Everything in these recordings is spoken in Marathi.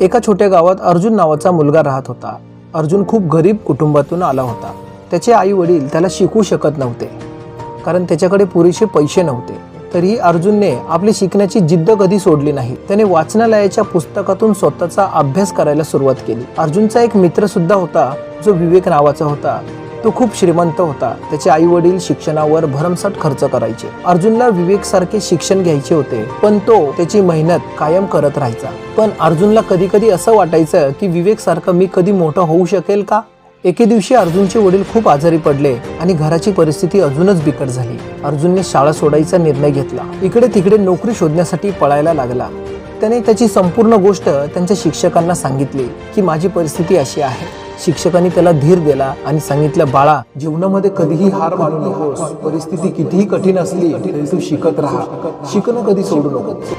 एका छोट्या गावात अर्जुन नावाचा मुलगा राहत होता. अर्जुन खूप गरीब कुटुंबातून आला होता. त्याचे आई वडील त्याला शिकवू शकत नव्हते, कारण त्याच्याकडे पुरेसे पैसे नव्हते. तरीही अर्जुनने आपली शिकण्याची जिद्द कधी सोडली नाही. त्याने वाचनालयाच्या पुस्तकातून स्वतःचा अभ्यास करायला सुरुवात केली. अर्जुनचा एक मित्र सुद्धा होता, जो विवेक नावाचा होता. तो खूप श्रीमंत होता. त्याचे आई वडील शिक्षणावर भरमसाठ खर्च करायचे. अर्जुनला विवेक सारखे शिक्षण घ्यायचे होते, पण तो त्याची मेहनत कायम करत राहायचा. पण अर्जुनला कधी कधी असं वाटायचं की विवेक सारखं मी कधी मोठं होऊ शकेल का? एके दिवशी अर्जुनचे वडील खूप आजारी पडले आणि घराची परिस्थिती अजूनच बिकट झाली. अर्जुनने शाळा सोडायचा निर्णय घेतला. इकडे तिकडे नोकरी शोधण्यासाठी पळायला लागला. त्याने त्याची संपूर्ण गोष्ट त्यांच्या शिक्षकांना सांगितली की माझी परिस्थिती अशी आहे. शिक्षकांनी त्याला धीर दिला आणि सांगितलं, बाळा, जीवनामध्ये कधीही हार मानू नकोस. परिस्थिती कितीही कठीण असली तरी तू शिकत राहा. शिकणं कधी सोडू नकोस.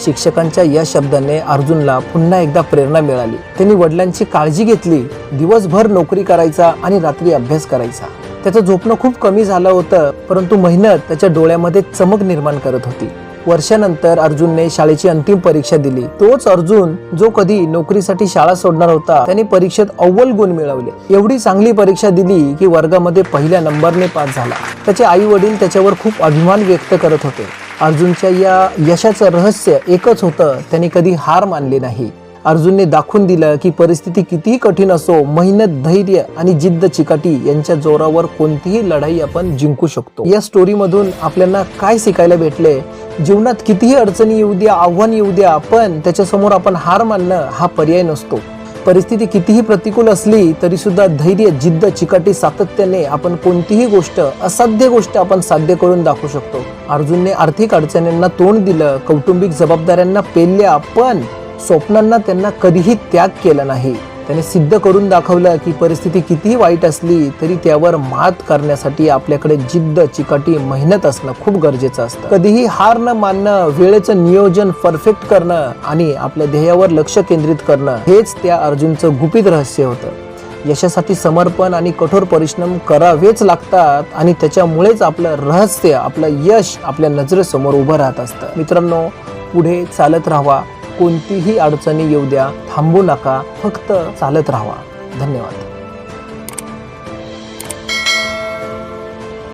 शिक्षकांच्या या शब्दाने अर्जुनला पुन्हा एकदा प्रेरणा मिळाली. त्यांनी वडिलांची काळजी घेतली. दिवसभर नोकरी करायचा आणि रात्री अभ्यास करायचा. त्याचं झोपणं खूप कमी झालं होतं, परंतु मेहनत त्याच्या डोळ्यामध्ये चमक निर्माण करत होती. वर्षानंतर अर्जुनने शाळेची अंतिम परीक्षा दिली. तोच अर्जुन जो कधी नोकरीसाठी शाळा सोडणार होता, त्याने परीक्षेत अव्वल गुण मिळवले. एवढी चांगली परीक्षा दिली की वर्गामध्ये पहिल्या नंबरने पास झाला. त्याचे आई वडील त्याच्यावर खूप अभिमान व्यक्त करत होते. अर्जुनच्या या यशाचं रहस्य एकच होतं, त्याने कधी हार मानली नाही. अर्जुनने दाखवून दिलं की परिस्थिती कितीही कठीण असो, मेहनत, धैर्य आणि जिद्द चिकाटी यांच्या जोरावर कोणतीही लढाई आपण जिंकू शकतो. या स्टोरीमधून आपल्याला काय शिकायला भेटले? जीवनात कितीही अडचणी येऊ द्या, आव्हान येऊ द्या, पण त्याच्यासमोर आपण हार मानणं हा पर्याय नसतो. परिस्थिती कितीही प्रतिकूल असली तरी सुद्धा धैर्य, जिद्द, चिकाटी, सातत्याने आपण कोणतीही गोष्ट, असाध्य गोष्ट आपण साध्य करून दाखवू शकतो. अर्जुनने आर्थिक अडचणींना तोंड दिलं, कौटुंबिक जबाबदाऱ्यांना पेलल्या, पण स्वप्नांना त्यांना कधीही त्याग केला नाही. त्याने सिद्ध करून दाखवलं की परिस्थिती कितीही वाईट असली तरी त्यावर मात करण्यासाठी आपल्याकडे जिद्द, चिकाटी, मेहनत असणं खूप गरजेचं असतं. कधीही हार न मानणं, वेळेचं नियोजन परफेक्ट करणं आणि आपल्या ध्येयावर लक्ष केंद्रित करणं, हेच त्या अर्जुनचं गुपित रहस्य होतं. यशासाठी समर्पण आणि कठोर परिश्रम करावेच लागतात आणि त्याच्यामुळेच आपलं रहस्य, आपलं यश आपल्या नजरेसमोर उभं राहत असतं. मित्रांनो, पुढे चालत राहावा. कोणतीही अडचणी येऊ द्या, थांबू नका, फक्त चालत राहावा. धन्यवाद.